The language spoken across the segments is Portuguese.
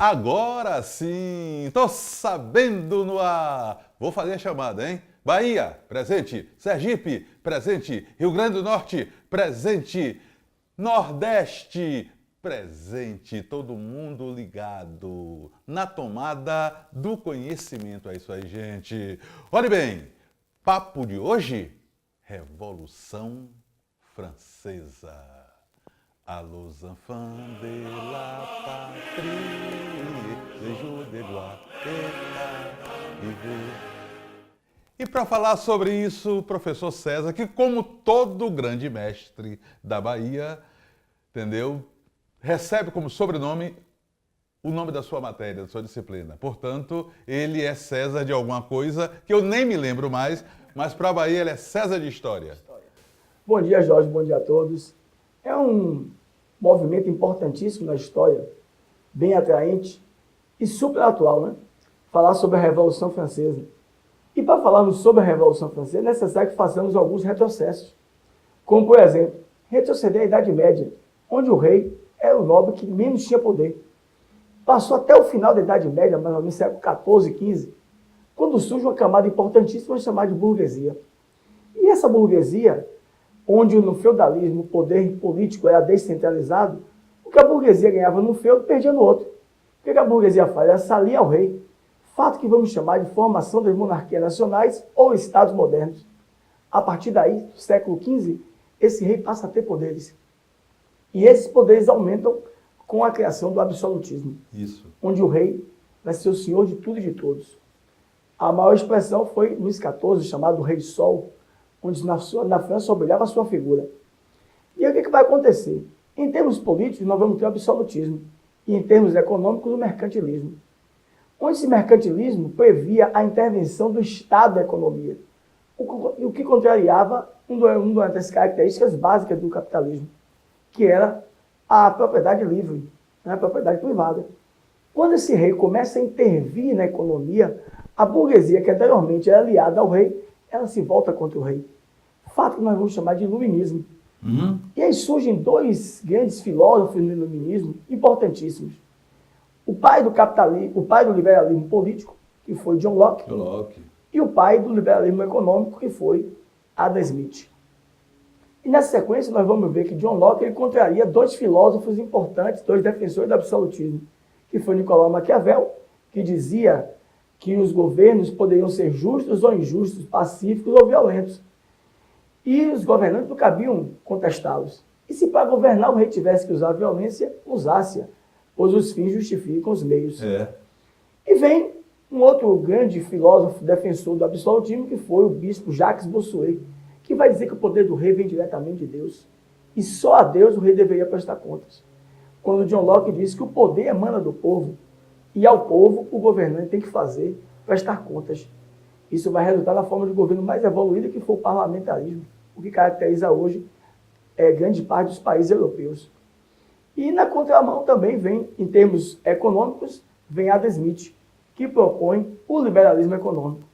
Agora sim, tô sabendo no ar. Vou fazer a chamada, hein? Bahia, presente. Sergipe, presente. Rio Grande do Norte, presente. Nordeste, presente. Todo mundo ligado na tomada do conhecimento. É isso aí, gente. Olhe bem, papo de hoje, Revolução Francesa. À los enfants de la patrie, les jours de gloire e para falar sobre isso, o professor César, que como todo grande mestre da Bahia, entendeu? Recebe como sobrenome o nome da sua matéria, da sua disciplina. Portanto, ele é César de alguma coisa que eu nem me lembro mais, mas para a Bahia ele é César de História. Bom dia, Jorge, bom dia a todos. É um movimento importantíssimo na história, bem atraente e super atual, né? Falar sobre a Revolução Francesa. E para falarmos sobre a Revolução Francesa, é necessário que façamos alguns retrocessos. Como, por exemplo, retroceder à Idade Média, onde o rei era o nobre que menos tinha poder. Passou até o final da Idade Média, mais ou menos século XIV, XV, quando surge uma camada importantíssima chamada de burguesia. E essa burguesia, onde no feudalismo o poder político era descentralizado, o que a burguesia ganhava num feudo, perdia no outro. O que a burguesia faz? Ela se alia ao rei. Fato que vamos chamar de formação das monarquias nacionais ou estados modernos. A partir daí, do século XV, esse rei passa a ter poderes. E esses poderes aumentam com a criação do absolutismo. Isso. Onde o rei vai ser o senhor de tudo e de todos. A maior expressão foi Luís XIV, chamado Rei Sol, onde na França brilhava a sua figura. E aí o que vai acontecer? Em termos políticos, nós vamos ter o absolutismo. E em termos econômicos, o mercantilismo. Onde esse mercantilismo previa a intervenção do Estado da economia. O que contrariava uma das características básicas do capitalismo, que era a propriedade livre, a propriedade privada. Quando esse rei começa a intervir na economia, a burguesia, que anteriormente era aliada ao rei, ela se volta contra o rei. Fato que nós vamos chamar de iluminismo. E aí surgem dois grandes filósofos do iluminismo importantíssimos. O pai do capitalismo, o pai do liberalismo político, que foi John Locke, e o pai do liberalismo econômico, que foi Adam Smith. E nessa sequência nós vamos ver que John Locke ele contraria dois filósofos importantes, dois defensores do absolutismo, que foi Nicolau Maquiavel, que dizia que os governos poderiam ser justos ou injustos, pacíficos ou violentos. E os governantes não cabiam contestá-los. E se para governar o rei tivesse que usar a violência, usasse-a, pois os fins justificam os meios. E vem um outro grande filósofo defensor do absolutismo, que foi o bispo Jacques Bossuet, que vai dizer que o poder do rei vem diretamente de Deus. E só a Deus o rei deveria prestar contas. Quando John Locke diz que o poder emana do povo, e ao povo o governante tem que prestar contas. Isso vai resultar na forma de governo mais evoluída, que foi o parlamentarismo, o que caracteriza hoje grande parte dos países europeus. E na contramão também vem, em termos econômicos, vem Adam Smith, que propõe o liberalismo econômico,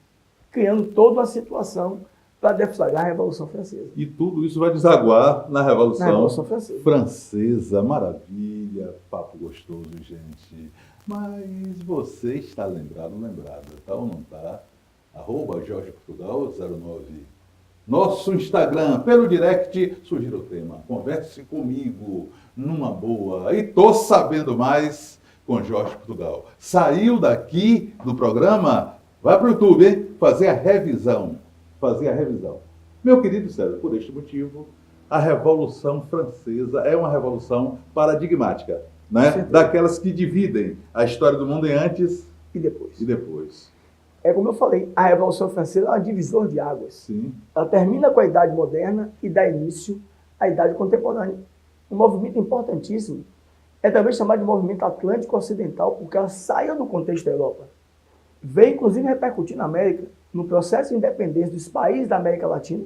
criando toda uma situação para deflagrar a Revolução Francesa. E tudo isso vai desaguar na Revolução Francesa. Maravilha, papo gostoso, gente. Mas você está lembrado, tá ou não tá? @JorgePortugal09. Nosso Instagram, pelo direct, sugira o tema. Converse comigo, numa boa. E tô sabendo mais com Jorge Portugal. Saiu daqui do programa, vai pro YouTube, hein? Fazer a revisão. Meu querido César, por este motivo, a Revolução Francesa é uma revolução paradigmática, né? Daquelas que dividem a história do mundo em antes e depois. É como eu falei, a Revolução Francesa é um divisor de águas. Sim. Ela termina com a Idade Moderna e dá início à Idade Contemporânea. Um movimento importantíssimo. É também chamado de movimento Atlântico Ocidental, porque ela saiu do contexto da Europa. Veio, inclusive, repercutir na América, no processo de independência dos países da América Latina,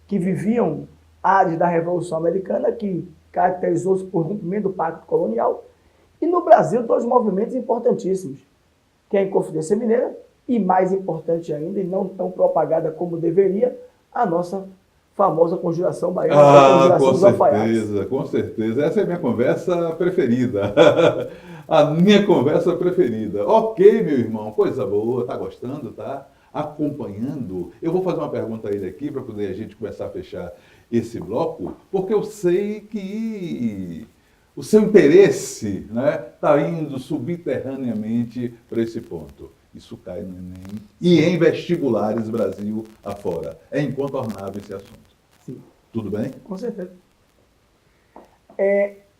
que viviam áreas da Revolução Americana, que caracterizou-se por rompimento do pacto colonial. E no Brasil, dois movimentos importantíssimos, que é a Inconfidência Mineira, e mais importante ainda, e não tão propagada como deveria, a nossa famosa conjuração baiana, a conjuração dos alfaiates. Com certeza. Essa é a minha conversa preferida. A minha conversa preferida. Ok, meu irmão, coisa boa, tá gostando, tá? Acompanhando. Eu vou fazer uma pergunta a ele aqui para poder a gente começar a fechar esse bloco, porque eu sei que o seu interesse, né, está indo subterraneamente para esse ponto. Isso cai no Enem e em vestibulares Brasil afora. É incontornável esse assunto. Sim. Tudo bem? Com certeza.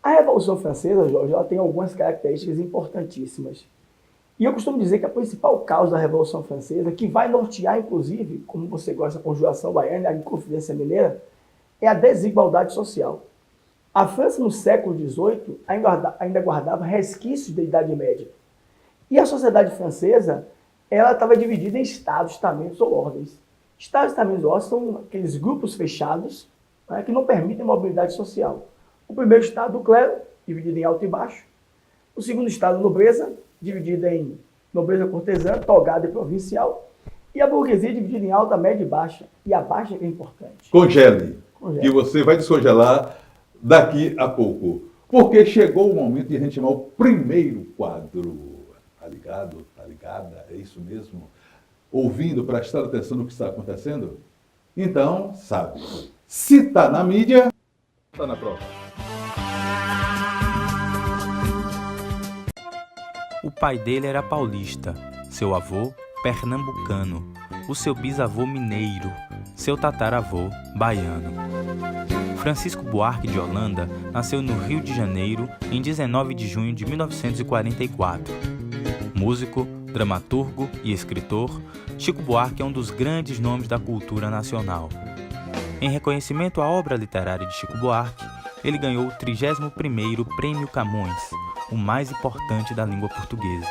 A Revolução Francesa, Jorge, ela tem algumas características importantíssimas. E eu costumo dizer que a principal causa da Revolução Francesa, que vai nortear, inclusive, como você gosta da conjuração baiana, a Inconfidência Mineira, é a desigualdade social. A França, no século XVIII, ainda guardava resquícios da Idade Média. E a sociedade francesa, ela estava dividida em estados, estamentos ou ordens. Estados, estamentos ou ordens são aqueles grupos fechados, né, que não permitem mobilidade social. O primeiro estado, o clero, dividido em alto e baixo. O segundo estado, nobreza, dividida em nobreza cortesã, togada e provincial. E a burguesia, dividida em alta, média e baixa. E a baixa que é importante. Congele. Que você vai descongelar daqui a pouco. Porque chegou o momento de a gente chamar o primeiro quadro. Tá ligado? Tá ligada? É isso mesmo? Ouvindo, prestar atenção no que está acontecendo? Então, sabe. Se tá na mídia, tá na prova. O pai dele era paulista, seu avô pernambucano, o seu bisavô mineiro, seu tataravô baiano. Francisco Buarque de Holanda nasceu no Rio de Janeiro em 19 de junho de 1944. Músico, dramaturgo e escritor, Chico Buarque é um dos grandes nomes da cultura nacional. Em reconhecimento à obra literária de Chico Buarque, ele ganhou o 31º Prêmio Camões, o mais importante da língua portuguesa.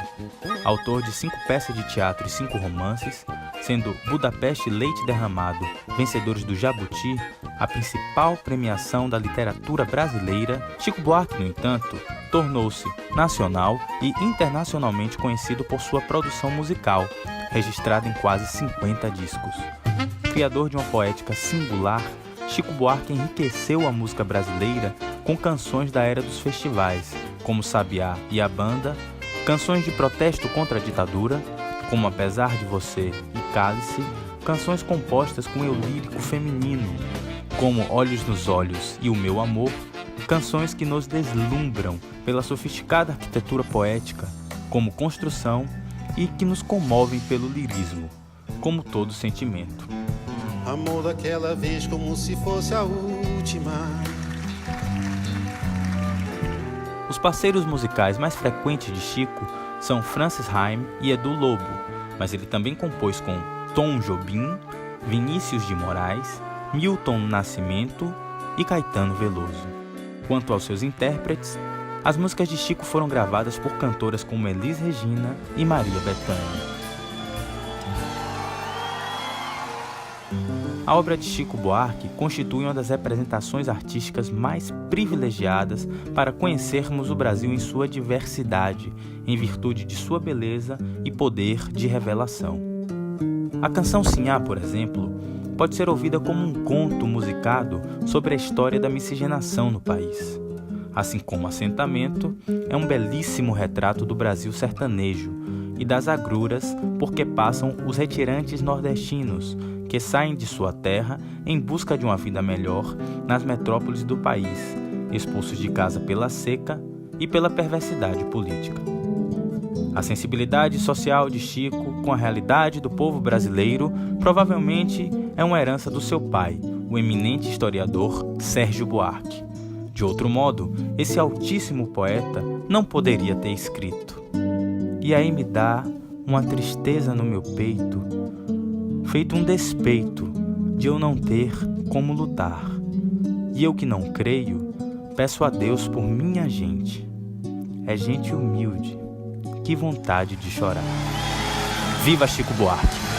Autor de 5 peças de teatro e 5 romances, sendo Budapeste e Leite Derramado vencedores do Jabuti, a principal premiação da literatura brasileira, Chico Buarque, no entanto, tornou-se nacional e internacionalmente conhecido por sua produção musical, registrada em quase 50 discos. Criador de uma poética singular, Chico Buarque enriqueceu a música brasileira com canções da era dos festivais, como Sabiá e a Banda, canções de protesto contra a ditadura, como Apesar de Você e Cálice, canções compostas com eu lírico feminino, como Olhos nos Olhos e O Meu Amor, canções que nos deslumbram pela sofisticada arquitetura poética, como Construção, e que nos comovem pelo lirismo, como todo sentimento. Amor daquela vez como se fosse a última. Os parceiros musicais mais frequentes de Chico são Francis Haim e Edu Lobo, mas ele também compôs com Tom Jobim, Vinícius de Moraes, Milton Nascimento e Caetano Veloso. Quanto aos seus intérpretes, as músicas de Chico foram gravadas por cantoras como Elis Regina e Maria Bethânia. A obra de Chico Buarque constitui uma das representações artísticas mais privilegiadas para conhecermos o Brasil em sua diversidade, em virtude de sua beleza e poder de revelação. A canção Sinhá, por exemplo, pode ser ouvida como um conto musicado sobre a história da miscigenação no país. Assim como Assentamento, é um belíssimo retrato do Brasil sertanejo e das agruras por que passam os retirantes nordestinos, que saem de sua terra em busca de uma vida melhor nas metrópoles do país, expulsos de casa pela seca e pela perversidade política. A sensibilidade social de Chico com a realidade do povo brasileiro provavelmente é uma herança do seu pai, o eminente historiador Sérgio Buarque. De outro modo, esse altíssimo poeta não poderia ter escrito. E aí me dá uma tristeza no meu peito, feito um despeito de eu não ter como lutar. E eu que não creio, peço a Deus por minha gente. É gente humilde, que vontade de chorar. Viva Chico Buarque!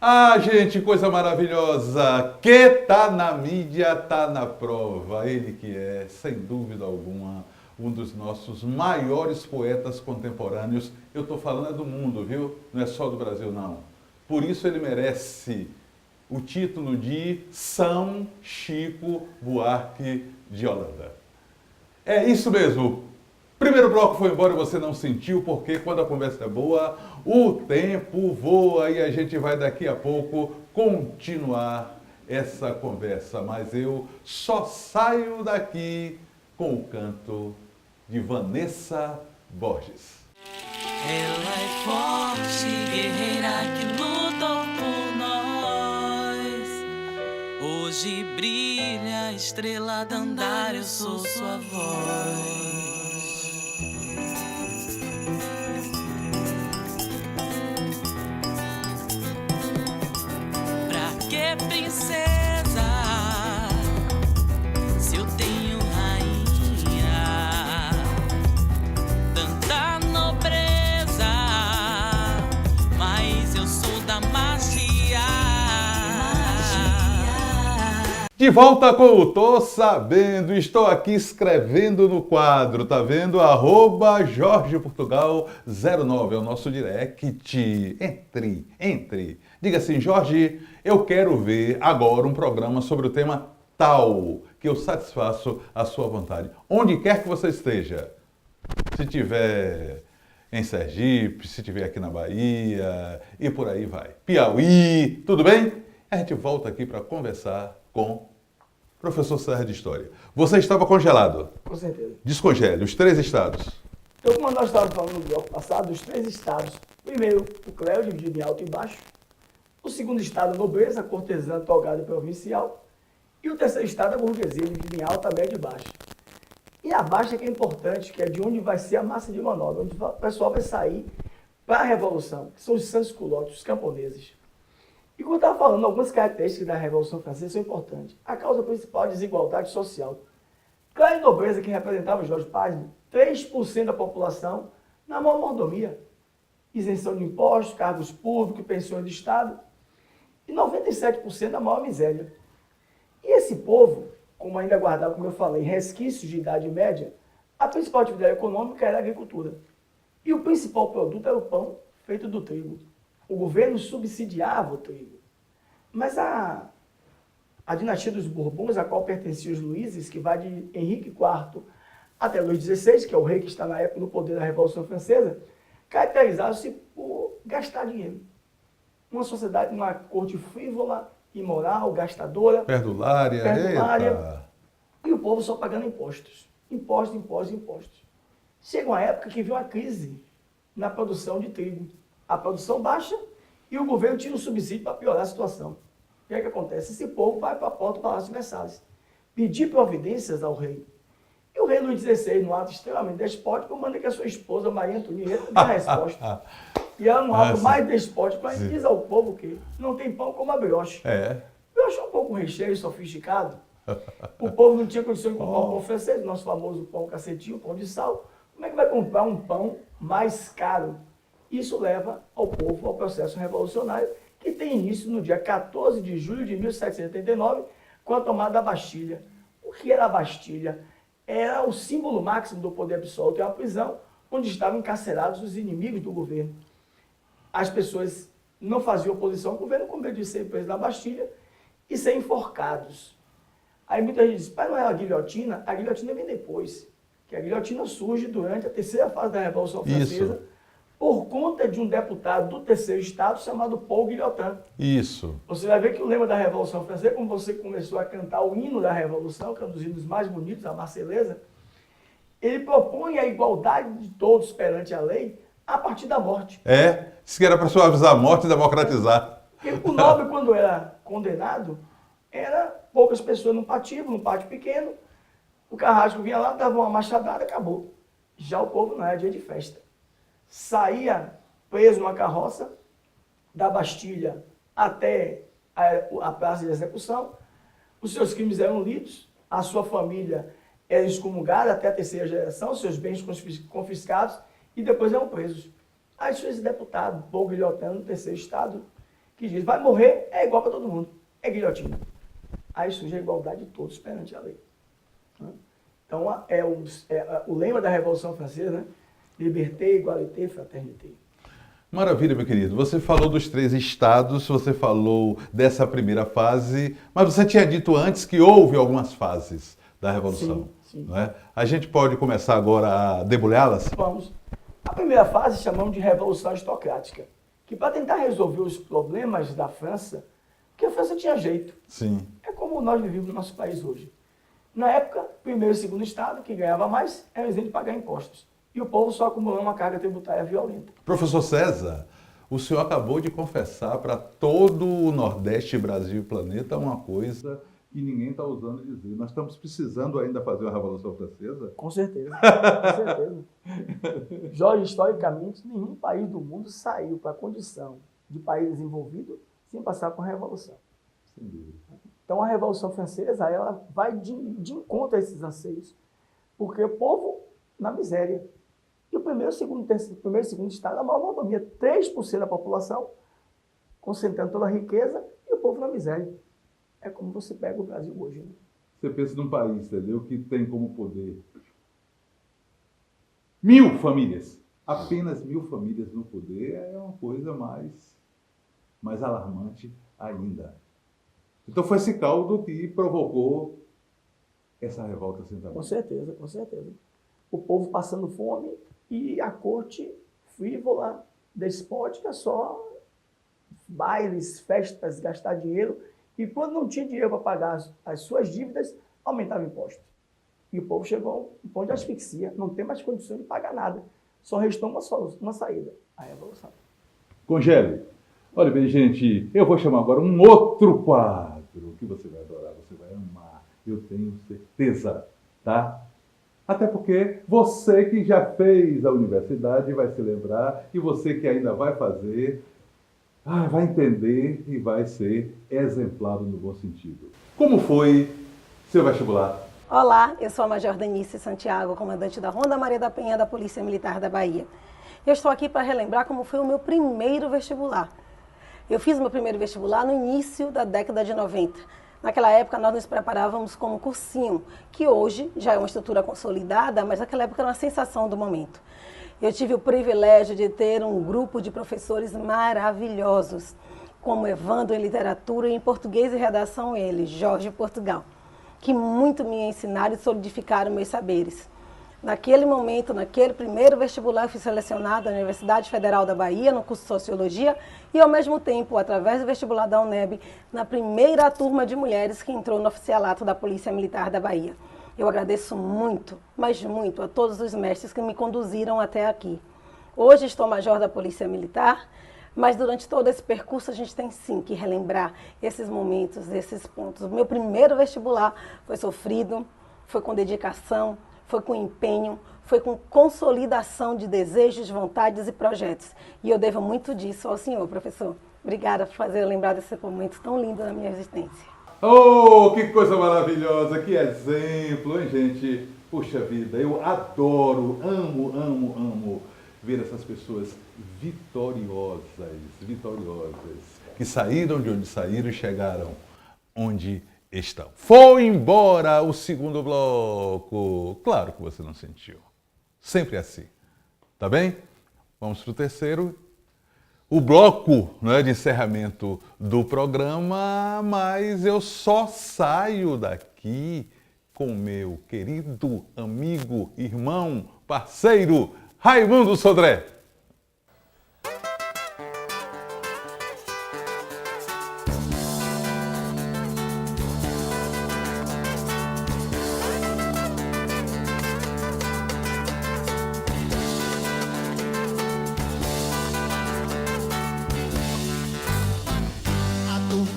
Ah, gente, coisa maravilhosa! Que tá na mídia, tá na prova. Ele que é, sem dúvida alguma, um dos nossos maiores poetas contemporâneos. Eu estou falando é do mundo, viu? Não é só do Brasil, não. Por isso ele merece o título de São Chico Buarque de Holanda. É isso mesmo. Primeiro bloco foi embora e você não sentiu, porque quando a conversa é boa, o tempo voa e a gente vai daqui a pouco continuar essa conversa. Mas eu só saio daqui com o canto de Vanessa Borges. Ela é forte, guerreira que lutou por nós. Hoje brilha a estrela da andar, eu sou sua voz. Pra que princesa, se eu tenho rainha? Tanta nobreza, mas eu sou da magia. De volta com o Tô Sabendo, estou aqui escrevendo no quadro, tá vendo? @JorgePortugal09 é o nosso direct. Entre. Diga assim, Jorge, eu quero ver agora um programa sobre o tema tal, que eu satisfaço a sua vontade. Onde quer que você esteja. Se tiver em Sergipe, se tiver aqui na Bahia e por aí vai. Piauí, tudo bem? A gente volta aqui para conversar com o professor Serra de História. Você estava congelado. Com certeza. Descongele, os 3 estados. Então, como nós estávamos falando no bloco passado, os 3 estados. Primeiro, o clero, dividido em alto e baixo. O segundo estado, a nobreza, cortesã, togada e provincial. E o terceiro estado, a burguesia, dividida em alta, média e baixa. E a baixa que é importante, que é de onde vai ser a massa de manobra, onde o pessoal vai sair para a revolução, que são os sans-culottes, os camponeses. E como eu estava falando, algumas características da Revolução Francesa são importantes. A causa principal é a desigualdade social. Clero e nobreza, que representava Jorge Paz, 3% da população na maior mordomia. Isenção de impostos, cargos públicos, pensões do Estado. E 97% da maior miséria. E esse povo, como ainda guardava, como eu falei, resquícios de Idade Média, a principal atividade econômica era a agricultura. E o principal produto era o pão feito do trigo. O governo subsidiava o trigo. Mas a dinastia dos Bourbons, a qual pertencia os Luíses, que vai de Henrique IV até Luís XVI, que é o rei que está na época no poder da Revolução Francesa, caracterizava-se por gastar dinheiro. Uma sociedade, uma corte frívola, imoral, gastadora, Perdulária. Eita. E o povo só pagando impostos. Impostos. Chega uma época que viu uma crise na produção de trigo. A produção baixa e o governo tira um subsídio para piorar a situação. O que é que acontece? Esse povo vai para a porta do Palácio Versalhes pedir providências ao rei. E o rei Luís XVI, num ato extremamente despótico, manda que a sua esposa, Maria Antonieta, dê a resposta. E ela, num ato mais despótico, ela diz ao povo que não tem pão como a brioche. Brioche é um pouco recheio, sofisticado. O povo não tinha condição de comprar um pão francês, nosso famoso pão cacetinho, pão de sal. Como é que vai comprar um pão mais caro? Isso leva ao povo ao processo revolucionário, que tem início no dia 14 de julho de 1789, com a tomada da Bastilha. O que era a Bastilha? Era o símbolo máximo do poder absoluto, é uma prisão onde estavam encarcerados os inimigos do governo. As pessoas não faziam oposição ao governo com medo de ser presos na Bastilha e ser enforcados. Aí muita gente diz, mas não é a guilhotina? A guilhotina vem depois, que a guilhotina surge durante a terceira fase da Revolução Francesa, por conta de um deputado do terceiro estado chamado Paul Guillotin. Isso. Você vai ver que o lema da Revolução Francesa, como você começou a cantar o hino da Revolução, que é um dos hinos mais bonitos, a Marselhesa, ele propõe a igualdade de todos perante a lei a partir da morte. Isso que era para suavizar a morte e democratizar. Porque o nobre, quando era condenado, era poucas pessoas num pátio pequeno, o carrasco vinha lá, dava uma machadada, acabou. Já o povo não era dia de festa. Saía preso numa carroça da Bastilha até a praça de execução, os seus crimes eram lidos, a sua família era excomungada até a terceira geração, seus bens confiscados e depois eram presos. Aí surge esse deputado, Paul Guillotin, no terceiro estado, que diz, vai morrer, é igual para todo mundo, é guilhotina. Aí surge a igualdade de todos perante a lei. Então, o lema da Revolução Francesa, né? Liberté, égalité, fraternité. Maravilha, meu querido. Você falou dos 3 estados, você falou dessa primeira fase, mas você tinha dito antes que houve algumas fases da Revolução. Sim. Não é? A gente pode começar agora a debulhá-las? Vamos. A primeira fase chamamos de Revolução Aristocrática, que para tentar resolver os problemas da França, porque a França tinha jeito. Sim. É como nós vivemos no nosso país hoje. Na época, primeiro e segundo estado, que ganhava mais, era isento de pagar impostos. E o povo só acumulando uma carga tributária violenta. Professor César, o senhor acabou de confessar para todo o Nordeste, Brasil e planeta uma coisa que ninguém está ousando dizer. Nós estamos precisando ainda fazer a Revolução Francesa? Com certeza, com certeza. Jorge, historicamente, nenhum país do mundo saiu para a condição de país desenvolvido sem passar por uma revolução. Sem dúvida. Então, a Revolução Francesa, ela vai de encontro a esses anseios, porque o povo na miséria. E o primeiro e segundo estado, a maior mordomia, 3% da população, concentrando toda a riqueza, e o povo na miséria. É como você pega o Brasil hoje. Né? Você pensa num país, entendeu, que tem como poder 1000 famílias. Apenas 1000 famílias no poder é uma coisa mais alarmante ainda. Então foi esse caldo que provocou essa revolta sem tamanho. Com certeza, com certeza. O povo passando fome e a corte frívola, despótica, só bailes, festas, gastar dinheiro. E quando não tinha dinheiro para pagar as suas dívidas, aumentava o imposto. E o povo chegou a um ponto de asfixia, não tem mais condições de pagar nada. Só restou uma saída, a revolução. Congele. Olha bem, gente, eu vou chamar agora um outro quadro que você vai adorar, você vai amar, eu tenho certeza, tá? Até porque você que já fez a universidade vai se lembrar e você que ainda vai fazer, vai entender e vai ser exemplado no bom sentido. Como foi seu vestibular? Olá, eu sou a Major Denise Santiago, comandante da Ronda Maria da Penha da Polícia Militar da Bahia. Eu estou aqui para relembrar como foi o meu primeiro vestibular. Eu fiz meu primeiro vestibular no início da década de 90. Naquela época nós nos preparávamos como cursinho, que hoje já é uma estrutura consolidada, mas naquela época era uma sensação do momento. Eu tive o privilégio de ter um grupo de professores maravilhosos, como Evandro em literatura e em português e redação ele, Jorge Portugal, que muito me ensinaram e solidificaram meus saberes. Naquele momento, naquele primeiro vestibular, eu fui selecionada na Universidade Federal da Bahia, no curso de Sociologia, e ao mesmo tempo, através do vestibular da UNEB, na primeira turma de mulheres que entrou no oficialato da Polícia Militar da Bahia. Eu agradeço muito, mas muito, a todos os mestres que me conduziram até aqui. Hoje estou major da Polícia Militar, mas durante todo esse percurso a gente tem sim que relembrar esses momentos, esses pontos. O meu primeiro vestibular foi sofrido, foi com dedicação, foi com empenho, foi com consolidação de desejos, vontades e projetos. E eu devo muito disso ao senhor, professor. Obrigada por fazer eu lembrar desse momento tão lindo na minha existência. Oh, que coisa maravilhosa, que exemplo, hein, gente? Puxa vida, eu adoro, amo ver essas pessoas vitoriosas, que saíram de onde saíram e chegaram onde estão. Foi embora o segundo bloco. Claro que você não sentiu. Sempre assim. Tá bem? Vamos para o terceiro. O bloco, não é, de encerramento do programa, mas eu só saio daqui com meu querido amigo, irmão, parceiro, Raimundo Sodré.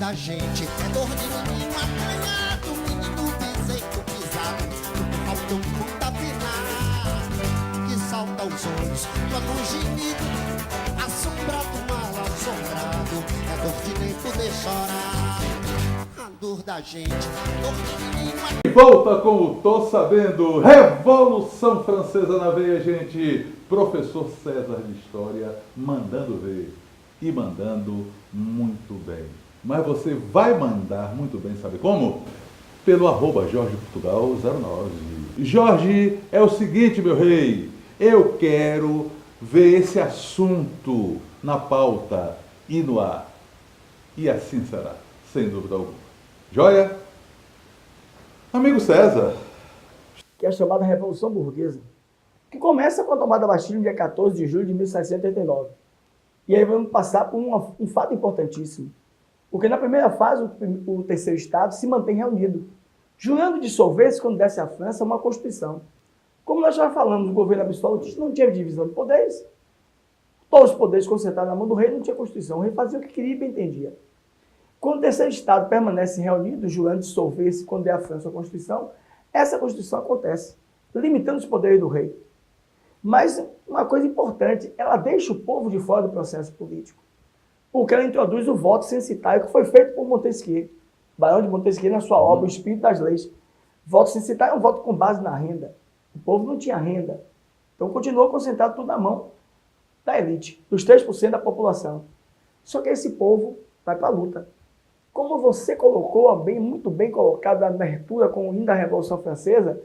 Da gente é dor de menino acanhado, menino desejo pisado, faltou muita pena que salta aos olhos quando um gemido assombrado, mal assombrado, é dor de nem poder chorar. A dor da gente é dor de menino. E volta com o Tô Sabendo, Revolução Francesa na veia, gente. Professor César de História mandando ver e mandando muito bem. Mas você vai mandar muito bem, sabe como? Pelo @JorgePortugal09. Jorge, é o seguinte, meu rei, eu quero ver esse assunto na pauta e no ar. E assim será, sem dúvida alguma. Joia? Amigo César. Que é a chamada Revolução Burguesa, que começa com a tomada da Bastilha no dia 14 de julho de 1789. E aí vamos passar por um fato importantíssimo. Porque na primeira fase, o terceiro Estado se mantém reunido, jurando dissolver-se quando desse à França uma Constituição. Como nós já falamos, o governo absolutista não tinha divisão de poderes, todos os poderes concentrados na mão do rei, não tinha Constituição. O rei fazia o que queria e bem entendia. Quando o terceiro Estado permanece reunido, jurando dissolver-se quando der à França a Constituição, essa Constituição acontece, limitando os poderes do rei. Mas uma coisa importante, ela deixa o povo de fora do processo político, porque ela introduz o voto censitário que foi feito por Montesquieu, Barão de Montesquieu, na sua obra O Espírito das Leis. Voto censitário é um voto com base na renda. O povo não tinha renda. Então continuou concentrado tudo na mão da elite, dos 3% da população. Só que esse povo vai para a luta. Como você colocou, muito bem colocado na abertura com o hino da Revolução Francesa,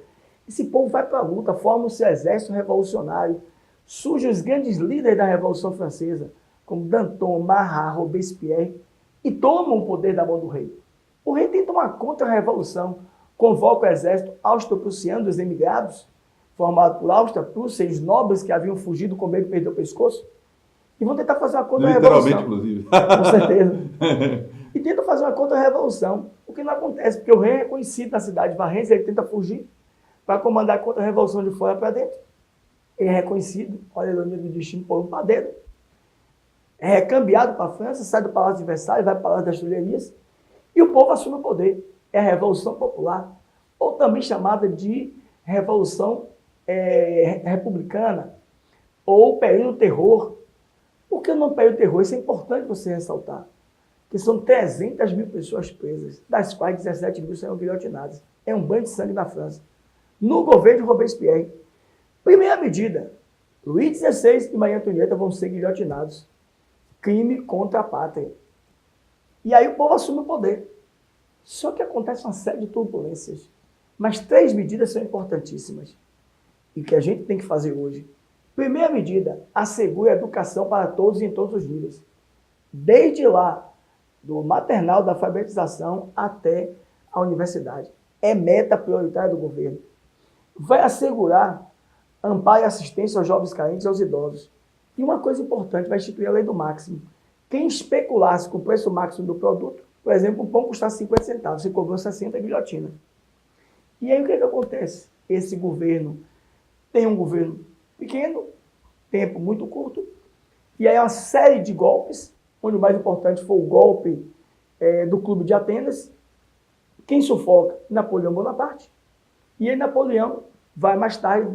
esse povo vai para a luta, forma o seu exército revolucionário, surgem os grandes líderes da Revolução Francesa, como Danton, Marat, Robespierre, e tomam o poder da mão do rei. O rei tenta uma contra-revolução, convoca o exército austro-prussiano dos emigrados, formado por Áustria, Prússia e os nobres que haviam fugido com medo de perder o pescoço, e vão tentar fazer uma contra-revolução. Literalmente, inclusive. Com certeza. E tentam fazer uma contra-revolução, o que não acontece, porque o rei é reconhecido na cidade de Valência, ele tenta fugir para comandar a contra-revolução de fora para dentro. Ele é reconhecido, olha a ironia do destino, povo para dentro. É recambiado para a França, sai do Palácio de Versalhes, vai para o Palácio das Tulherias, e o povo assume o poder. É a Revolução Popular, ou também chamada de Revolução Republicana, ou Período Terror. Por que não Período Terror? Isso é importante você ressaltar. Que são 300 mil pessoas presas, das quais 17 mil serão guilhotinadas. É um banho de sangue na França. No governo de Robespierre. Primeira medida, Luís XVI e Maria Antonieta vão ser guilhotinados. Crime contra a pátria. E aí o povo assume o poder. Só que acontece uma série de turbulências. Mas 3 medidas são importantíssimas. E que a gente tem que fazer hoje. Primeira medida, assegura a educação para todos e em todos os níveis. Desde lá, do maternal, da alfabetização até a universidade. É meta prioritária do governo. Vai assegurar amparo e assistência aos jovens carentes e aos idosos. E uma coisa importante, vai instituir a lei do máximo. Quem especulasse com o preço máximo do produto, por exemplo, um pão custasse 50 centavos, se cobrou 60, guilhotina. E aí o que acontece? Esse governo tem um governo pequeno, tempo muito curto, e aí uma série de golpes, onde o mais importante foi o golpe do Clube de Atenas. Quem sufoca? Napoleão Bonaparte. E aí Napoleão vai mais tarde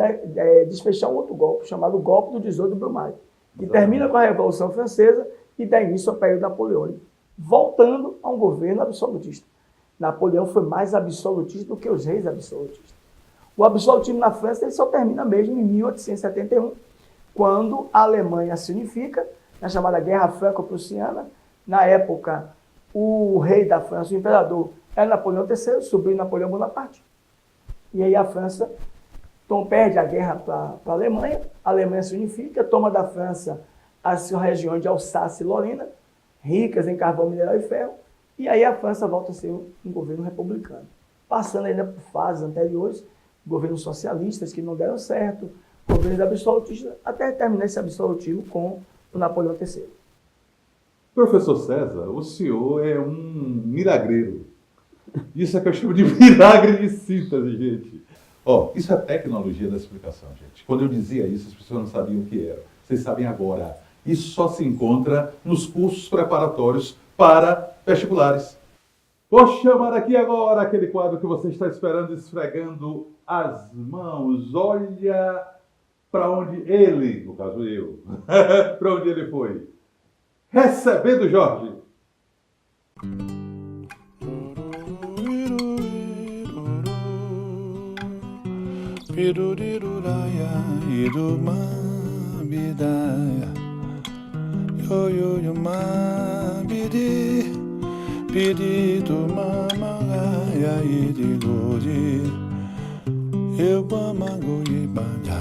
desfechar um outro golpe, chamado Golpe do 18 de Brumário, que termina com a Revolução Francesa e dá início ao período napoleônico, voltando a um governo absolutista. Napoleão foi mais absolutista do que os reis absolutistas. O absolutismo na França ele só termina mesmo em 1871, quando a Alemanha se unifica, na chamada Guerra Franco-Prussiana. Na época, o rei da França, o imperador, era Napoleão III, sobrinho de Napoleão Bonaparte. E aí a França perde a guerra para a Alemanha se unifica, toma da França as regiões de Alsácia e Lorena, ricas em carvão, mineral e ferro, e aí a França volta a ser um governo republicano. Passando ainda por fases anteriores, governos socialistas que não deram certo, governos absolutistas, até terminar esse absolutismo com o Napoleão III. Professor César, o senhor é um milagreiro. Isso é que eu chamo de milagre de síntese, gente. Isso é tecnologia da explicação, gente. Quando eu dizia isso, as pessoas não sabiam o que era. Vocês sabem agora. Isso só se encontra nos cursos preparatórios para vestibulares. Vou chamar aqui agora aquele quadro que você está esperando, esfregando as mãos. Olha para onde ele, no caso eu, para onde ele foi. Recebendo Jorge. Piruriruraya, irumabidaya, yoyoyoma, bidi, bidi, mamagaya, idigori, eu amagoye banda.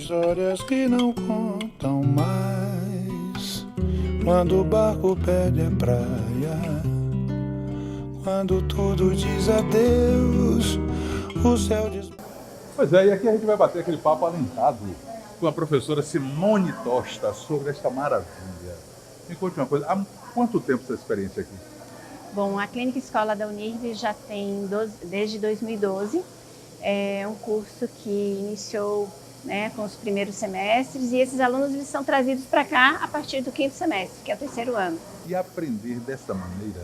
histórias que não contam mais. Quando o barco perde a praia, quando tudo diz adeus, o céu diz... Pois é, e aqui a gente vai bater aquele papo alentado com a professora Simone Tosta sobre esta maravilha. Me conte uma coisa, há quanto tempo essa experiência aqui? Bom, a Clínica Escola da Unirv já tem desde 2012. É um curso que iniciou, né, com os primeiros semestres, e esses alunos eles são trazidos para cá a partir do 5º semestre, que é o 3º ano. E aprender dessa maneira,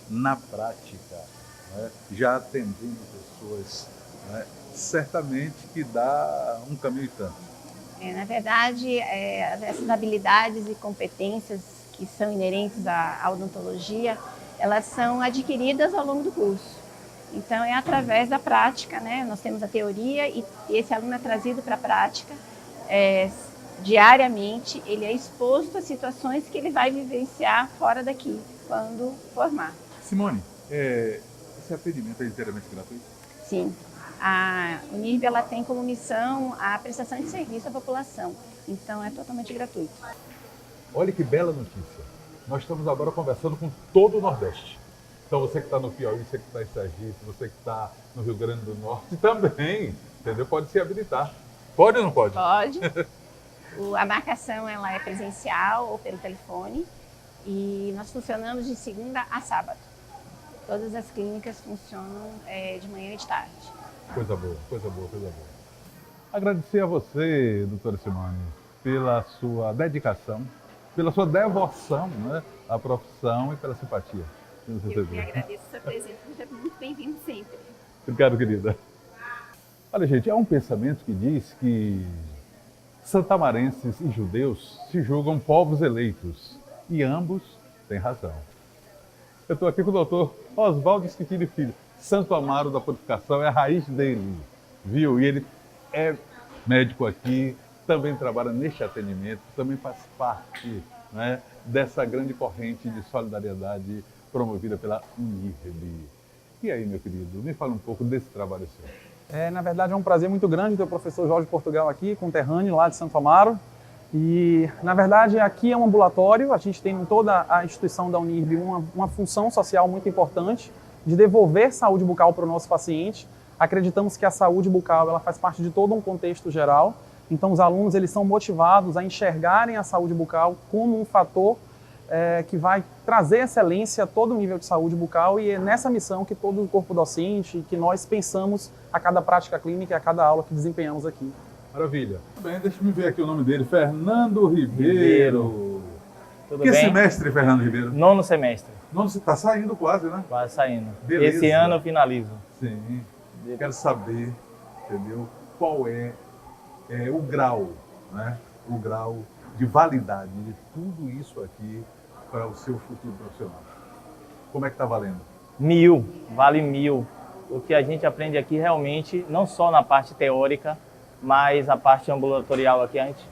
na prática, né, já atendendo pessoas, né, certamente que dá um caminho e tanto. Na verdade, essas habilidades e competências que são inerentes à odontologia, elas são adquiridas ao longo do curso. Então, é através da prática, né? Nós temos a teoria e esse aluno é trazido para a prática diariamente. Ele é exposto a situações que ele vai vivenciar fora daqui, quando formar. Simone, esse atendimento é inteiramente gratuito? Sim. A Unirv ela tem como missão a prestação de serviço à população. Então, é totalmente gratuito. Olha que bela notícia. Nós estamos agora conversando com todo o Nordeste. Então você que está no Piauí, você que está em Sergipe, você que está no Rio Grande do Norte também, entendeu? Pode se habilitar. Pode ou não pode? Pode. A marcação ela é presencial ou pelo telefone e nós funcionamos de segunda a sábado. Todas as clínicas funcionam de manhã e de tarde. Coisa boa, coisa boa, coisa boa. Agradecer a você, doutora Simone, pela sua dedicação, pela sua devoção, né, à profissão e pela simpatia. Eu que agradeço a sua presença, você é muito bem-vindo sempre. Obrigado, querida. Olha, gente, há um pensamento que diz que santamarenses e judeus se julgam povos eleitos, e ambos têm razão. Eu estou aqui com o doutor Oswaldo Schettini Filho. Santo Amaro da Purificação é a raiz dele, viu? E ele é médico aqui, também trabalha neste atendimento, também faz parte, né, dessa grande corrente de solidariedade promovida pela Unirv. E aí, meu querido, me fala um pouco desse trabalho seu. Na verdade, é um prazer muito grande ter o professor Jorge Portugal aqui, conterrâneo lá de Santo Amaro. E, na verdade, aqui é um ambulatório, a gente tem em toda a instituição da Unirv uma função social muito importante de devolver saúde bucal para o nosso paciente. Acreditamos que a saúde bucal ela faz parte de todo um contexto geral. Então, os alunos eles são motivados a enxergarem a saúde bucal como um fator que vai trazer excelência a todo o nível de saúde bucal, e é nessa missão que todo o corpo docente, que nós pensamos a cada prática clínica e a cada aula que desempenhamos aqui. Maravilha. Bem, deixa eu ver aqui o nome dele, Fernando Ribeiro. Tudo que bem? semestre, Fernando Ribeiro? 9º semestre. Você está saindo quase, né? Quase saindo. Beleza. Esse ano eu finalizo. Sim. Quero saber, entendeu? Qual é o grau, né? O grau de validade de tudo isso aqui para o seu futuro profissional. Como é que está valendo? 1000, vale 1000. O que a gente aprende aqui realmente, não só na parte teórica, mas a parte ambulatorial aqui, a gente,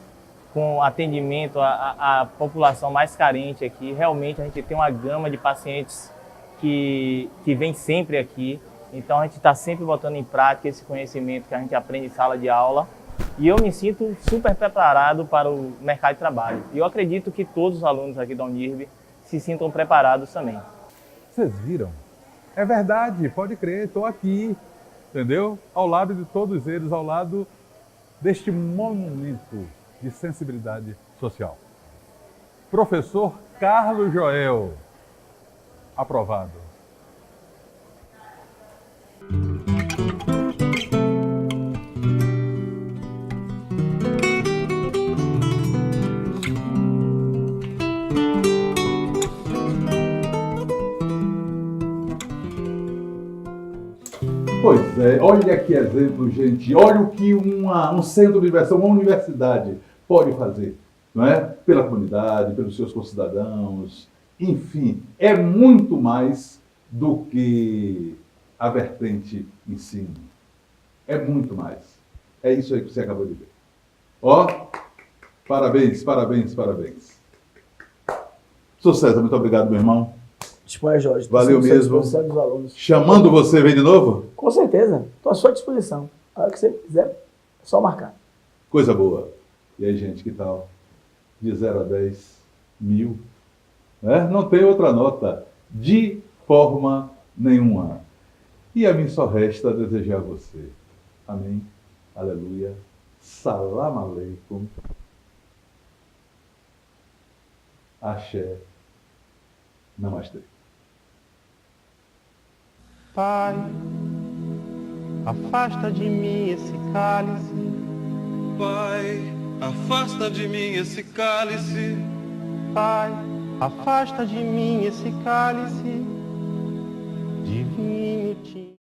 com atendimento à população mais carente aqui, realmente a gente tem uma gama de pacientes que vem sempre aqui. Então a gente está sempre botando em prática esse conhecimento que a gente aprende em sala de aula. E eu me sinto super preparado para o mercado de trabalho. E eu acredito que todos os alunos aqui da Unirv se sintam preparados também. Vocês viram? É verdade, pode crer, estou aqui, entendeu? Ao lado de todos eles, ao lado deste monumento de sensibilidade social. Professor Carlos Joel, aprovado. Pois é, olha que exemplo, gente. Olha o que um centro de diversão, uma universidade pode fazer, não é? Pela comunidade, pelos seus concidadãos, enfim, é muito mais do que a vertente ensino. É muito mais. É isso aí que você acabou de ver. Ó, parabéns, parabéns, parabéns. Sucesso, muito obrigado, meu irmão. Disponha, Jorge. Valeu mesmo. Dos alunos. Chamando você, vem de novo? Com certeza. Estou à sua disposição. A hora que você quiser, é só marcar. Coisa boa. E aí, gente, que tal? De 0 a 10, 1000. Né? Não tem outra nota de forma nenhuma. E a mim só resta desejar a você. Amém. Aleluia. Salam aleikum. Axé. Namastê. Pai, afasta de mim esse cálice. Pai, afasta de mim esse cálice. Pai, afasta de mim esse cálice. Divino